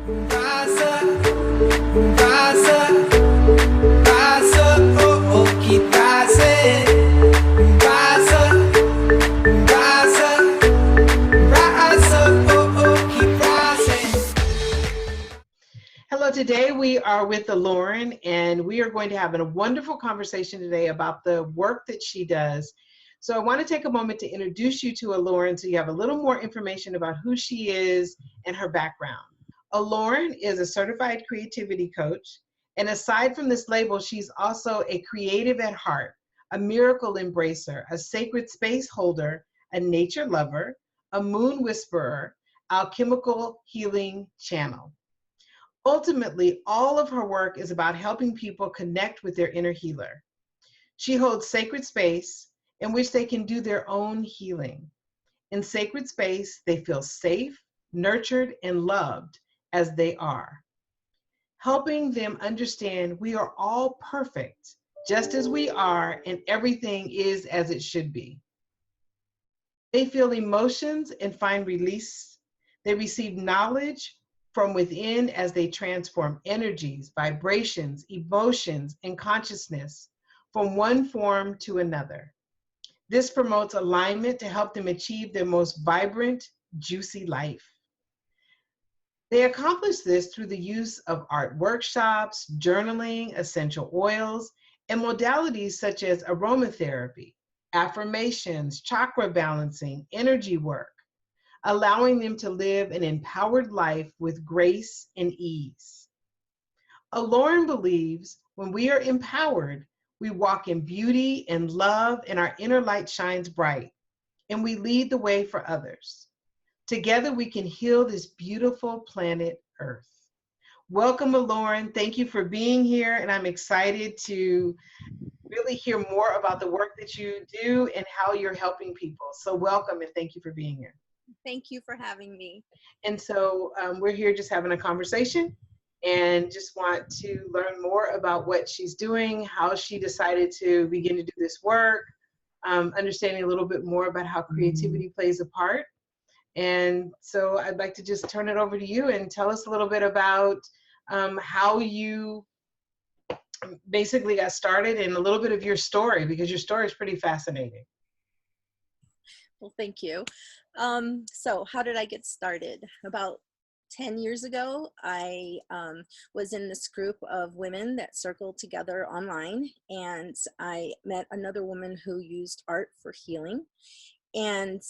Rise up, rise up, rise up, oh, oh, keep rising. Rise up, rise up, rise up, oh, oh, keep rising. Hello, today we are with Lauren, and we are going to have a wonderful conversation today about the work that she does. So I want to take a moment to introduce you to Lauren so you have a little more information about who she is and her background. Lauren is a certified creativity coach, and aside from this label, she's also a creative at heart, a miracle embracer, a sacred space holder, a nature lover, a moon whisperer, alchemical healing channel. Ultimately, all of her work is about helping people connect with their inner healer. She holds sacred space in which they can do their own healing. In sacred space, they feel safe, nurtured, and loved as they are, helping them understand we are all perfect, just as we are, and everything is as it should be. They feel emotions and find release. They receive knowledge from within as they transform energies, vibrations, emotions, and consciousness from one form to another. This promotes alignment to help them achieve their most vibrant, juicy life. They accomplish this through the use of art workshops, journaling, essential oils, and modalities such as aromatherapy, affirmations, chakra balancing, energy work, allowing them to live an empowered life with grace and ease. Lauren believes when we are empowered, we walk in beauty and love, and our inner light shines bright, and we lead the way for others. Together, we can heal this beautiful planet Earth. Welcome, Lauren. Thank you for being here, and I'm excited to really hear more about the work that you do and how you're helping people. So welcome, and thank you for being here. Thank you for having me. And so we're here just having a conversation and just want to learn more about what she's doing, how she decided to begin to do this work, understanding a little bit more about how creativity plays a part. And so I'd like to just turn it over to you and tell us a little bit about how you basically got started and a little bit of your story, because your story is pretty fascinating. Well, thank you. So how did I get started? About 10 years ago, I was in this group of women that circled together online, and I met another woman who used art for healing. And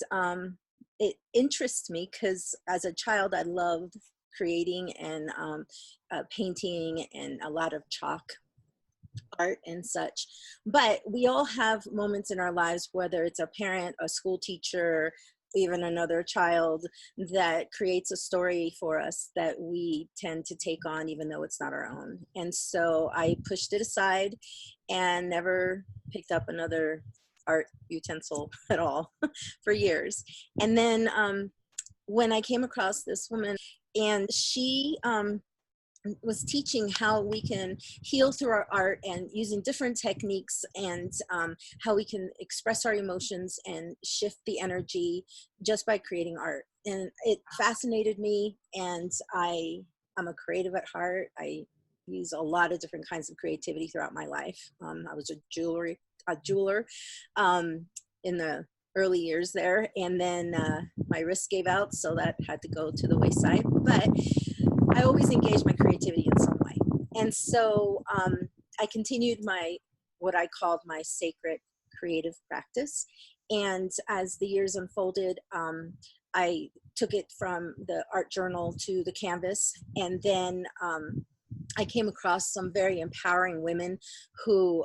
it interests me because as a child, I loved creating and painting and a lot of chalk art and such. But we all have moments in our lives, whether it's a parent, a school teacher, even another child, that creates a story for us that we tend to take on even though it's not our own. And so I pushed it aside and never picked up another art utensil at all for years. And then when I came across this woman, and she was teaching how we can heal through our art and using different techniques, and how we can express our emotions and shift the energy just by creating art. And it fascinated me, and I'm a creative at heart. I use a lot of different kinds of creativity throughout my life. I was a jeweler in the early years there, and then my wrist gave out, so that had to go to the wayside. But I always engaged my creativity in some way. And so I continued what I called my sacred creative practice. And as the years unfolded, I took it from the art journal to the canvas. And then I came across some very empowering women who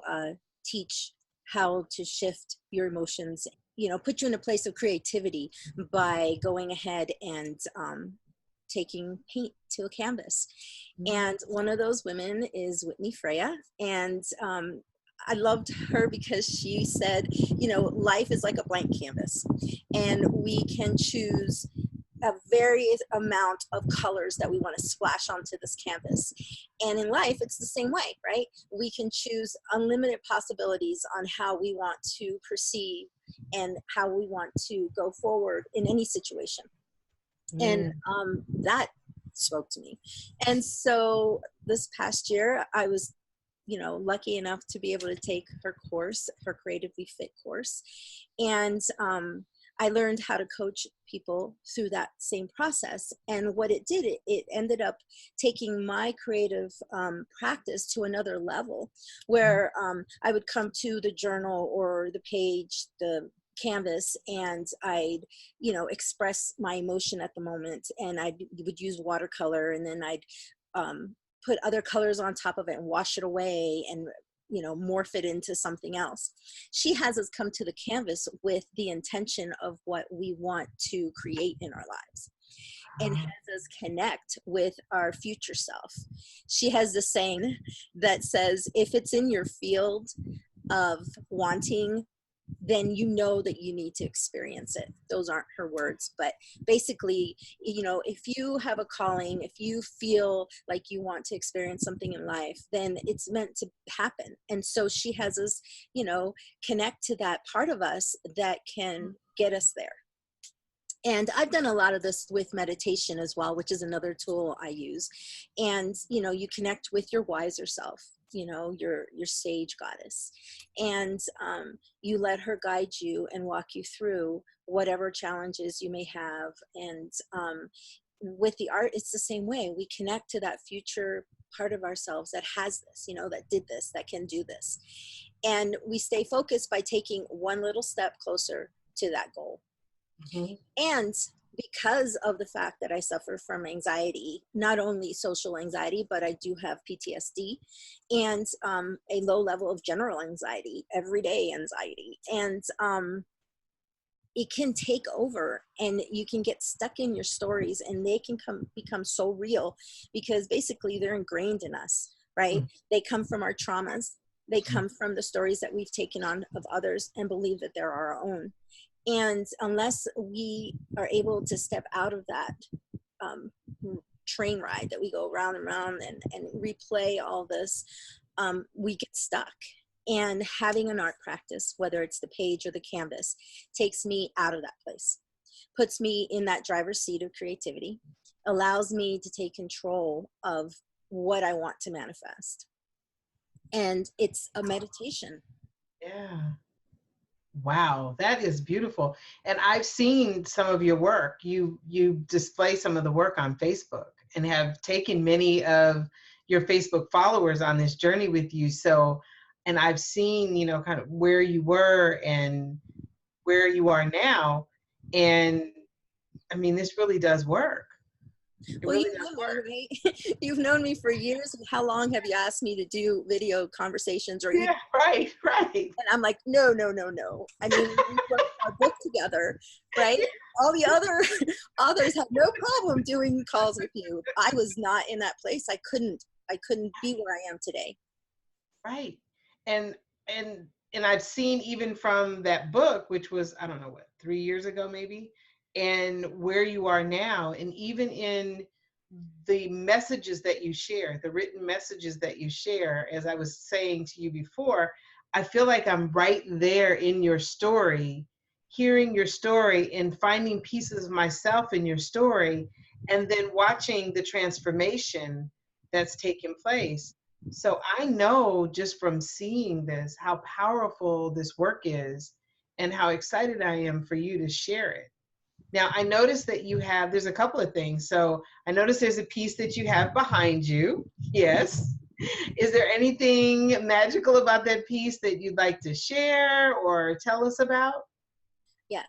teach how to shift your emotions, put you in a place of creativity by going ahead and taking paint to a canvas. And one of those women is Whitney Freya. And I loved her because she said, life is like a blank canvas, and we can choose a various amount of colors that we want to splash onto this canvas. And in life, it's the same way, right? We can choose unlimited possibilities on how we want to perceive and how we want to go forward in any situation. And that spoke to me. And so this past year, I was, lucky enough to be able to take her course, her Creatively Fit course. And I learned how to coach people through that same process. And what it did, it ended up taking my creative practice to another level, where I would come to the journal or the page, the canvas, and I'd, express my emotion at the moment. And I would use watercolor, and then I'd put other colors on top of it and wash it away and morph it into something else. She has us come to the canvas with the intention of what we want to create in our lives, and has us connect with our future self. She has this saying that says, if it's in your field of wanting, then you know that you need to experience it. Those aren't her words, but basically, if you have a calling, if you feel like you want to experience something in life, then it's meant to happen. And so she has us, connect to that part of us that can get us there. And I've done a lot of this with meditation as well, which is another tool I use. And, you connect with your wiser self, your sage goddess, and you let her guide you and walk you through whatever challenges you may have. And with the art, it's the same way. We connect to that future part of ourselves that has this, that did this, that can do this. And we stay focused by taking one little step closer to that goal. Mm-hmm. And because of the fact that I suffer from anxiety, not only social anxiety, but I do have PTSD and a low level of general anxiety, everyday anxiety. And it can take over, and you can get stuck in your stories, and they can become so real because basically they're ingrained in us, right? Mm-hmm. They come from our traumas. They come from the stories that we've taken on of others and believe that they're our own. And unless we are able to step out of that train ride that we go round and round and replay all this, we get stuck. And having an art practice, whether it's the page or the canvas, takes me out of that place, puts me in that driver's seat of creativity, allows me to take control of what I want to manifest. And it's a meditation. Yeah. Wow, that is beautiful. And I've seen some of your work. You display some of the work on Facebook and have taken many of your Facebook followers on this journey with you. So, and I've seen, kind of where you were and where you are now. And I mean, this really does work. Well, you've known me for years. How long have you asked me to do video conversations? Or yeah, right. And I'm like, no. I mean, we wrote our book together, right? All the others have no problem doing calls with you. I was not in that place. I couldn't be where I am today. Right. And I've seen even from that book, which was, I don't know what, 3 years ago maybe, and where you are now, and even in the messages that you share, the written messages that you share, as I was saying to you before, I feel like I'm right there in your story, hearing your story and finding pieces of myself in your story, and then watching the transformation that's taken place. So I know just from seeing this, how powerful this work is and how excited I am for you to share it. Now, I noticed that there's a couple of things. So I noticed there's a piece that you have behind you. Yes. Is there anything magical about that piece that you'd like to share or tell us about? Yes.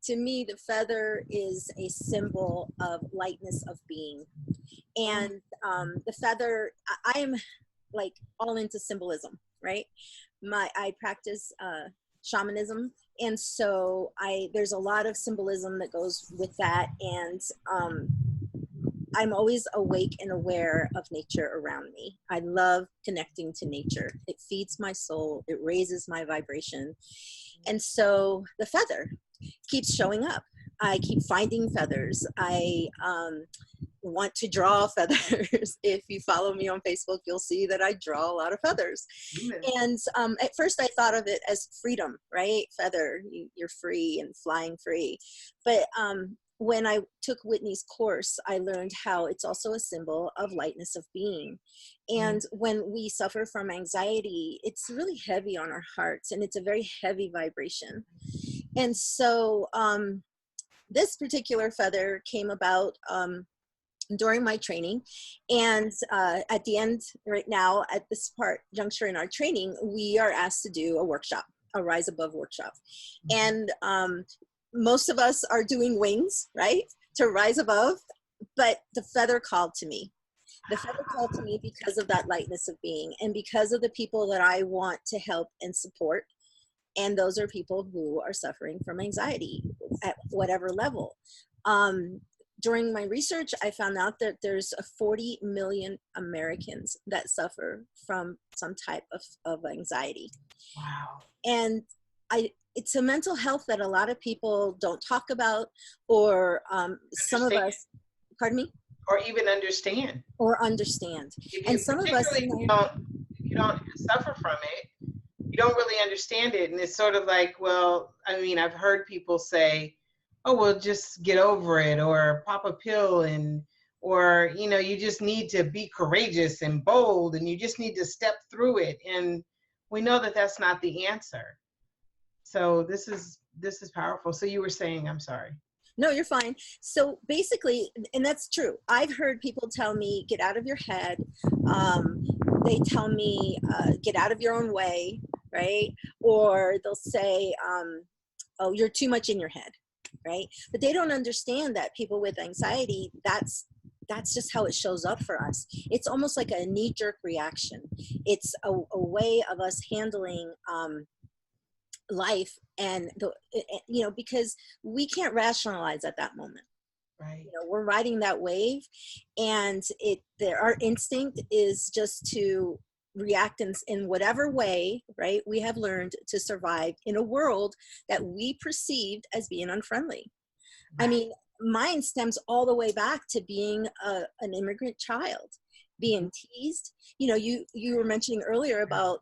To me, the feather is a symbol of lightness of being. And the feather, I'm like all into symbolism, right? I practice shamanism. And so there's a lot of symbolism that goes with that. And I'm always awake and aware of nature around me. I love connecting to nature. It feeds my soul. It raises my vibration. And so the feather keeps showing up. I keep finding feathers. I want to draw feathers. If you follow me on Facebook, you'll see that I draw a lot of feathers. And at first I thought of it as freedom, right? Feather, you're free and flying free. But when I took Whitney's course, I learned how it's also a symbol of lightness of being. And when we suffer from anxiety, it's really heavy on our hearts, and it's a very heavy vibration. And so this particular feather came about during my training. And at the end, right now, at this juncture in our training, we are asked to do a workshop, a Rise Above workshop. And most of us are doing wings, right, to rise above, but the feather called to me. The feather called to me because of that lightness of being, and because of the people that I want to help and support. And those are people who are suffering from anxiety at whatever level. During my research, I found out that there's 40 million Americans that suffer from some type of anxiety. Wow. And it's a mental health that a lot of people don't talk about, or some of us, pardon me? Or even understand. Or understand. And some of us, if you don't suffer from it, you don't really understand it. And it's sort of like, well, I mean, I've heard people say, oh, well, just get over it, or pop a pill, or, you know, you just need to be courageous and bold, and you just need to step through it. And we know that that's not the answer. So this is powerful. So you were saying, I'm sorry. No, you're fine. So basically, and that's true, I've heard people tell me, get out of your head. They tell me, get out of your own way, right? Or they'll say, oh, you're too much in your head, right? But they don't understand that people with anxiety, that's just how it shows up for us. It's almost like a knee-jerk reaction. It's a way of us handling life, and because we can't rationalize at that moment. Right. We're riding that wave, and our instinct is just to react in whatever way, right, we have learned to survive in a world that we perceived as being unfriendly. Right. I mean, mine stems all the way back to being an immigrant child, being teased. You were mentioning earlier about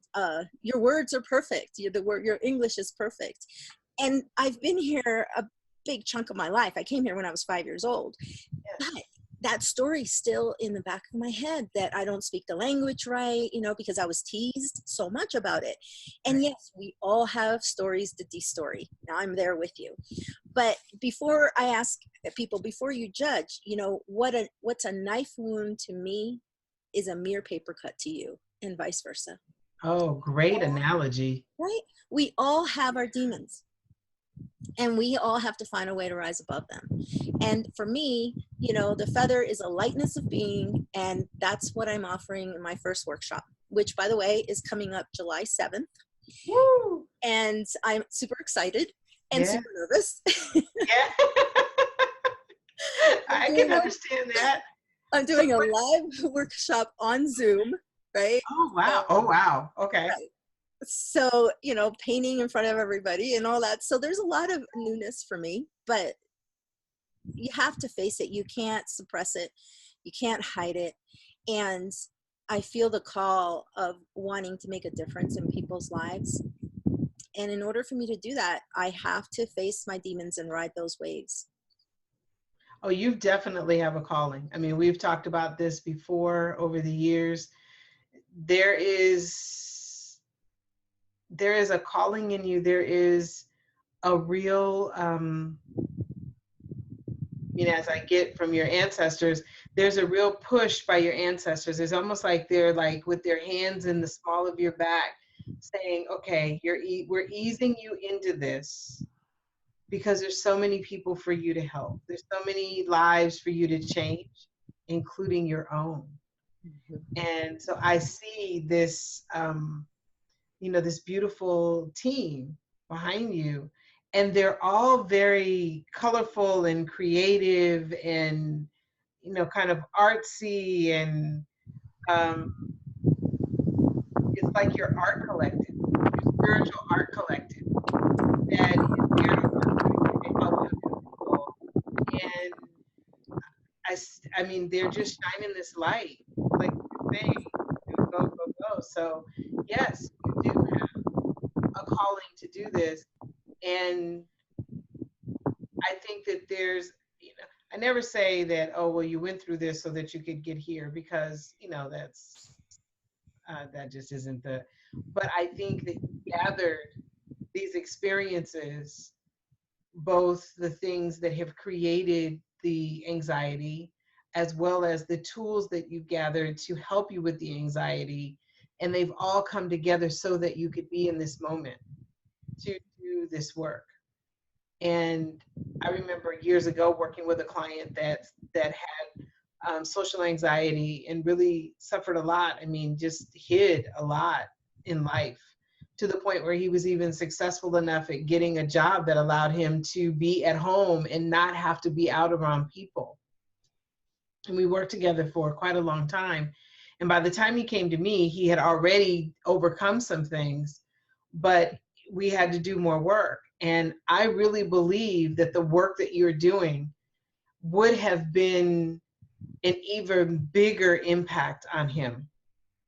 your words are perfect. Your English is perfect. And I've been here a big chunk of my life. I came here when I was 5 years old. Yes. But that story's still in the back of my head, that I don't speak the language right, because I was teased so much about it. And right. Yes, we all have stories to de-story. Now I'm there with you. But before I ask people, before you judge, what's a knife wound to me is a mere paper cut to you, and vice versa. Oh, great analogy. Right? We all have our demons, and we all have to find a way to rise above them. And for me, the feather is a lightness of being, and that's what I'm offering in my first workshop, which, by the way, is coming up July 7th. Woo! And I'm super excited and super nervous. Yeah. I can understand that. I'm doing a live workshop on Zoom, right? Oh, wow. Okay. Right. So, painting in front of everybody and all that. So there's a lot of newness for me, but you have to face it. You can't suppress it. You can't hide it. And I feel the call of wanting to make a difference in people's lives. And in order for me to do that, I have to face my demons and ride those waves. Oh, you definitely have a calling. I mean, we've talked about this before over the years. There is a calling in you. There is a real, as I get from your ancestors, there's a real push by your ancestors. It's almost like they're like with their hands in the small of your back saying, okay, we're easing you into this, because there's so many people for you to help. There's so many lives for you to change, including your own. Mm-hmm. And so I see this, this beautiful team behind you, and they're all very colorful and creative and, kind of artsy, and it's like your art collective, your spiritual art collective that is there to work with you, to help people. And I mean, they're just shining this light, like you're saying, go. So yes, you do have a calling to do this. And I think that there's, I never say that, oh, well, you went through this so that you could get here, because, that just isn't but I think that you gathered these experiences, both the things that have created the anxiety, as well as the tools that you gathered to help you with the anxiety. And they've all come together so that you could be in this moment to do this work. And I remember years ago working with a client that had social anxiety and really suffered a lot. I mean, just hid a lot in life, to the point where he was even successful enough at getting a job that allowed him to be at home and not have to be out around people. And we worked together for quite a long time. And by the time he came to me, he had already overcome some things, but we had to do more work. And I really believe that the work that you're doing would have been an even bigger impact on him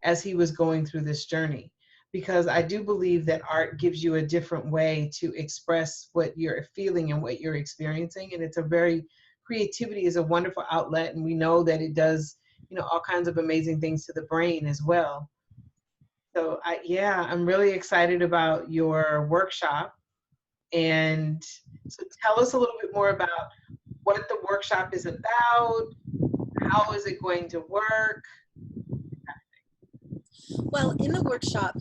as he was going through this journey. Because I do believe that art gives you a different way to express what you're feeling and what you're experiencing. And creativity is a wonderful outlet. And we know that it does, all kinds of amazing things to the brain as well. So I'm really excited about your workshop. And so tell us a little bit more about what the workshop is about. How is it going to work? Well, in the workshop,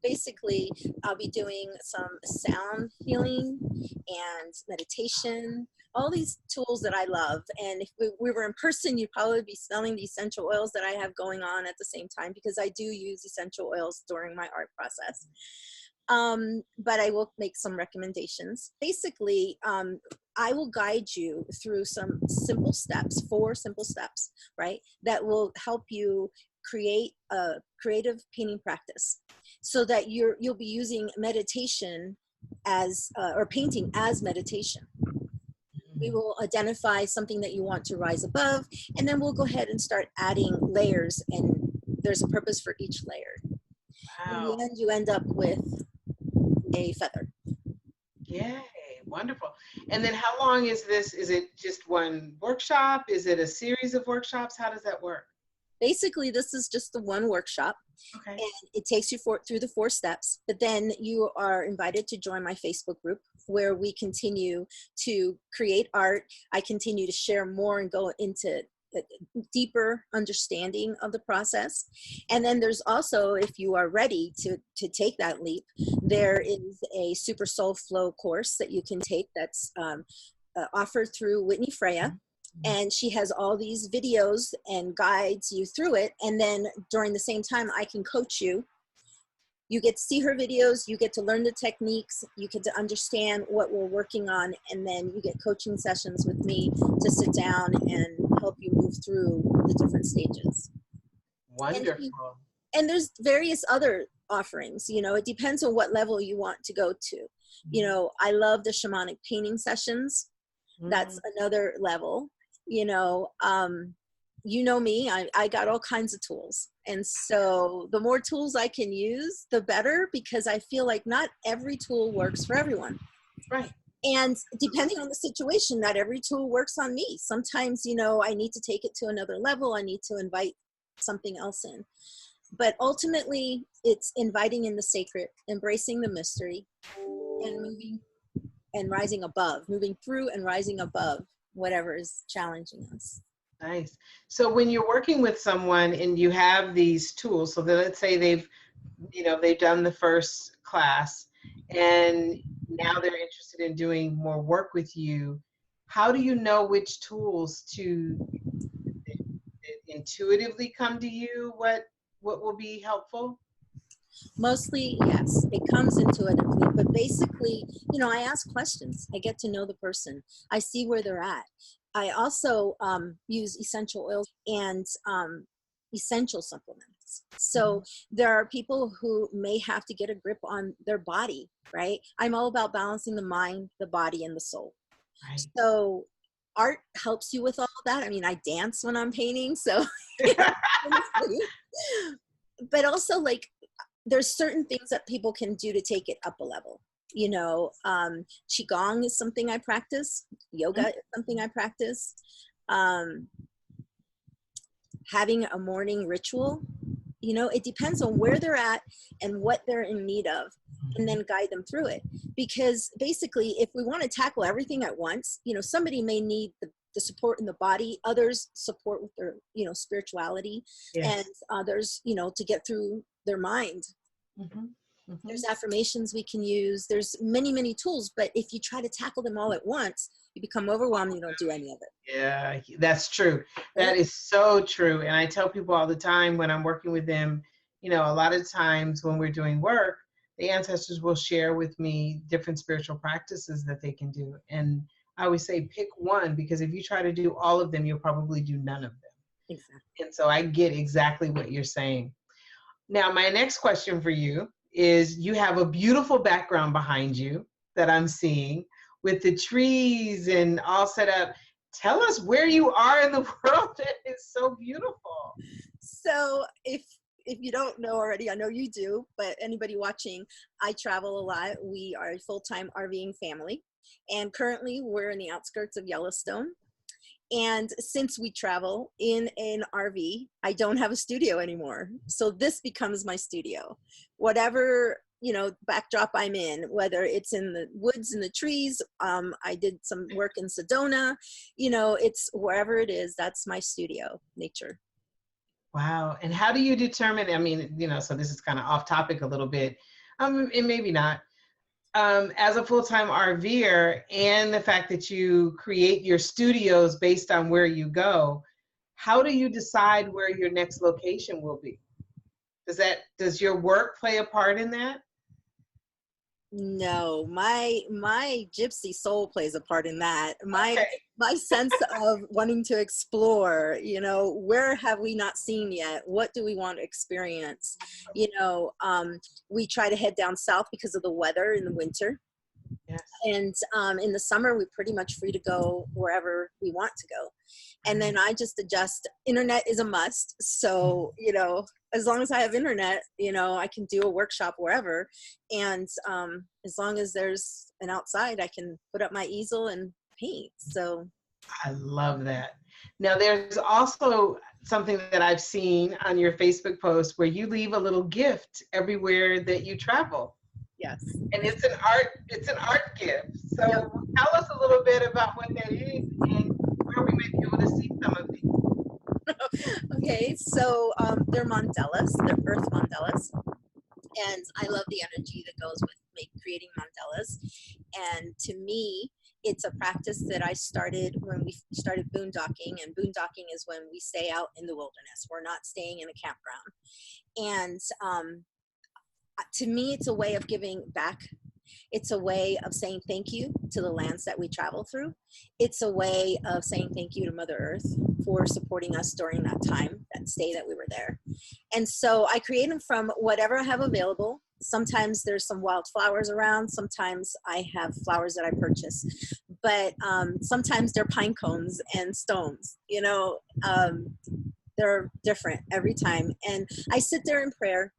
basically, I'll be doing some sound healing and meditation, all these tools that I love. And if we were in person, you'd probably be smelling the essential oils that I have going on at the same time, because I do use essential oils during my art process. But I will make some recommendations. Basically, I will guide you through some simple steps, 4 simple steps, right, that will help you create a creative painting practice, so that you'll be using meditation as or painting as meditation. We will identify something that you want to rise above, and then we'll go ahead and start adding layers, and there's a purpose for each layer. Wow. In the end, you end up with a feather. Yay, wonderful. And then how long is this? Is it just one workshop? Is it a series of workshops? How does that work? Basically, this is just the one workshop. Okay. And it takes you through the 4 steps, but then you are invited to join my Facebook group, where we continue to create art. I continue to share more and go into a deeper understanding of the process. And then there's also, if you are ready to take that leap, there is a Super Soul Flow course that you can take that's offered through Whitney Freya. And she has all these videos and guides you through it. And then during the same time, I can coach you. You get to see her videos, you get to learn the techniques, you get to understand what we're working on, and then you get coaching sessions with me to sit down and help you move through the different stages. Wonderful. And there's various other offerings, it depends on what level you want to go to. I love the shamanic painting sessions. That's another level. You know me, I got all kinds of tools. And so the more tools I can use, the better, because I feel like not every tool works for everyone. Right. And depending on the situation, not every tool works on me. Sometimes, I need to take it to another level. I need to invite something else in. But ultimately, it's inviting in the sacred, embracing the mystery, and moving and rising above, moving through and rising above whatever is challenging us. Nice. So when you're working with someone and you have these tools, so that let's say they've done the first class and now they're interested in doing more work with you, how do you know which tools to intuitively come to you? What will be helpful? Mostly, yes, it comes intuitively, but basically, I ask questions. I get to know the person. I see where they're at. I also use essential oils and essential supplements. So there are people who may have to get a grip on their body, right? I'm all about balancing the mind, the body, and the soul. Right. So art helps you with all of that. I mean, I dance when I'm painting, so but also, like, there's certain things that people can do to take it up a level. You know, qigong is something I practice. Yoga is something I practice. Um, Having a morning ritual, you know, it depends on where they're at and what they're in need of, and then guide them through it. Because basically, if we want to tackle everything at once, you know, somebody may need the support in the body, others support with their, you know, spirituality, Yes. and others, you know, to get through their mind. Hmm. Hmm. There's affirmations we can use. There's many, many tools, but if you try to tackle them all at once, you become overwhelmed. You don't do any of it. Yeah, that's true. That Right? is so true. And I tell people all the time when I'm working with them, you know, a lot of times when we're doing work, the ancestors will share with me different spiritual practices that they can do. And I always say pick one, because if you try to do all of them, you'll probably do none of them. Exactly. And so I get exactly what you're saying. Now, my next question for you is, you have a beautiful background behind you that I'm seeing with the trees and all set up. Tell us where you are in the world. That is so beautiful. So if you don't know already, I know you do, but anybody watching, I travel a lot. We are a full-time RVing family, and currently we're in the outskirts of Yellowstone. And since we travel in an RV, I don't have a studio anymore. So this becomes my studio. Whatever, you know, backdrop I'm in, whether it's in the woods and the trees, I did some work in Sedona, you know, it's wherever it is, that's my studio, nature. Wow. And how do you determine? I mean, you know, so this is kind of off topic a little bit, and maybe not. As a full-time RVer, and the fact that you create your studios based on where you go, how do you decide where your next location will be? Does your work play a part in that? No, my gypsy soul plays a part in that. Okay. My sense of wanting to explore, you know, where have we not seen yet? What do we want to experience? You know, we try to head down south because of the weather in the winter. Yes. And in the summer, we're pretty much free to go wherever we want to go. And then I just adjust. Internet is a must. So, you know, as long as I have internet, you know, I can do a workshop wherever. And as long as there's an outside, I can put up my easel and paint. So I love that. Now, there's also something that I've seen on your Facebook post where you leave a little gift everywhere that you travel. yes. And it's an art gift. So Yep. tell us a little bit about what that is and where we might be able to see some of these. Okay, so they're mandalas, they're earth mandalas. And I love the energy that goes with creating mandalas. And to me, it's a practice that I started when we started boondocking. And boondocking is when we stay out in the wilderness. We're not staying in a campground. And to me, it's a way of giving back. It's a way of saying thank you to the lands that we travel through. It's a way of saying thank you to Mother Earth for supporting us during that time, that stay that we were there. And so I create them from whatever I have available. Sometimes there's some wildflowers around. Sometimes I have flowers that I purchase. But sometimes they're pine cones and stones. You know, they're different every time. And I sit there in prayer.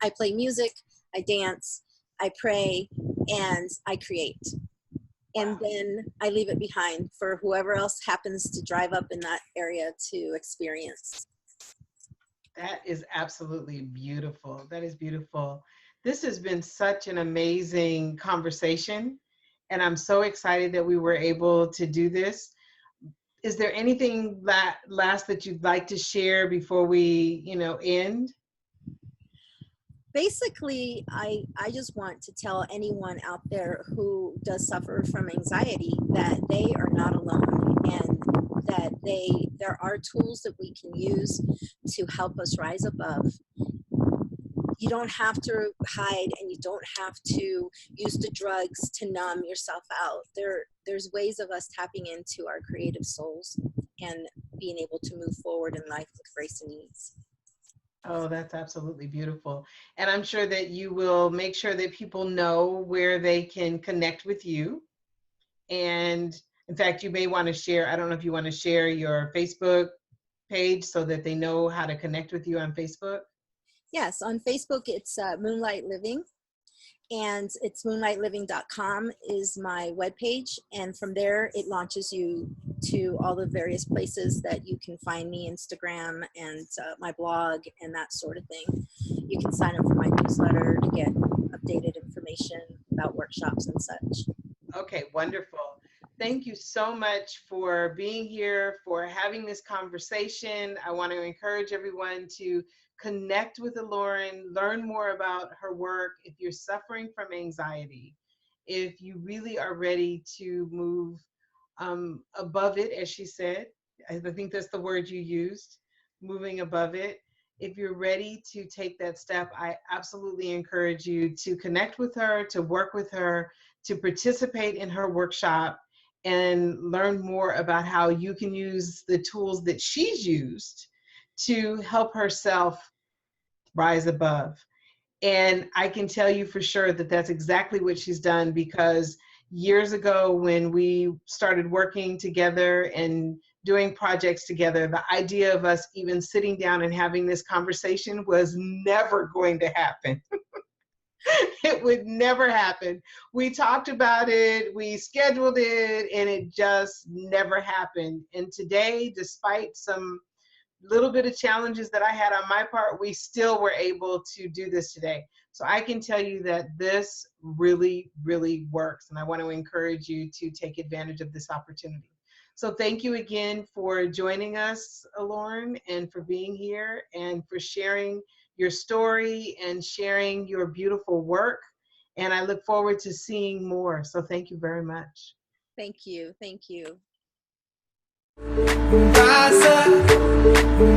I play music. I dance. I pray, and I create. And then I leave it behind for whoever else happens to drive up in that area to experience. That is absolutely beautiful. That is beautiful. This has been such an amazing conversation, and I'm so excited that we were able to do this. Is there anything last that you'd like to share before we, end? Basically, I just want to tell anyone out there who does suffer from anxiety that they are not alone, and that there are tools that we can use to help us rise above. You don't have to hide, and you don't have to use the drugs to numb yourself out. There's ways of us tapping into our creative souls and being able to move forward in life with grace and ease. Oh, that's absolutely beautiful. And I'm sure that you will make sure that people know where they can connect with you. And in fact, you may want to share, I don't know if you want to share your Facebook page so that they know how to connect with you on Facebook. Yes, on Facebook, it's Moonlight Living. And it's moonlightliving.com is my webpage. And from there, it launches you to all the various places that you can find me, Instagram and my blog and that sort of thing. You can sign up for my newsletter to get updated information about workshops and such. Okay, wonderful. Thank you so much for being here, for having this conversation. I want to encourage everyone to connect with Lauren, learn more about her work. If you're suffering from anxiety, if you really are ready to move above it, as she said, I think that's the word you used, moving above it. If you're ready to take that step, I absolutely encourage you to connect with her, to work with her, to participate in her workshop and learn more about how you can use the tools that she's used to help herself rise above. And I can tell you for sure that that's exactly what she's done, because years ago when we started working together and doing projects together, the idea of us even sitting down and having this conversation was never going to happen. It would never happen. We talked about it, we scheduled it, and it just never happened. And today, despite some little bit of challenges that I had on my part, we still were able to do this today. So I can tell you that this really, really works. And I want to encourage you to take advantage of this opportunity. So thank you again for joining us, Lauren, and for being here and for sharing your story and sharing your beautiful work. And I look forward to seeing more. So thank you very much. Thank you. Thank you. Rise up.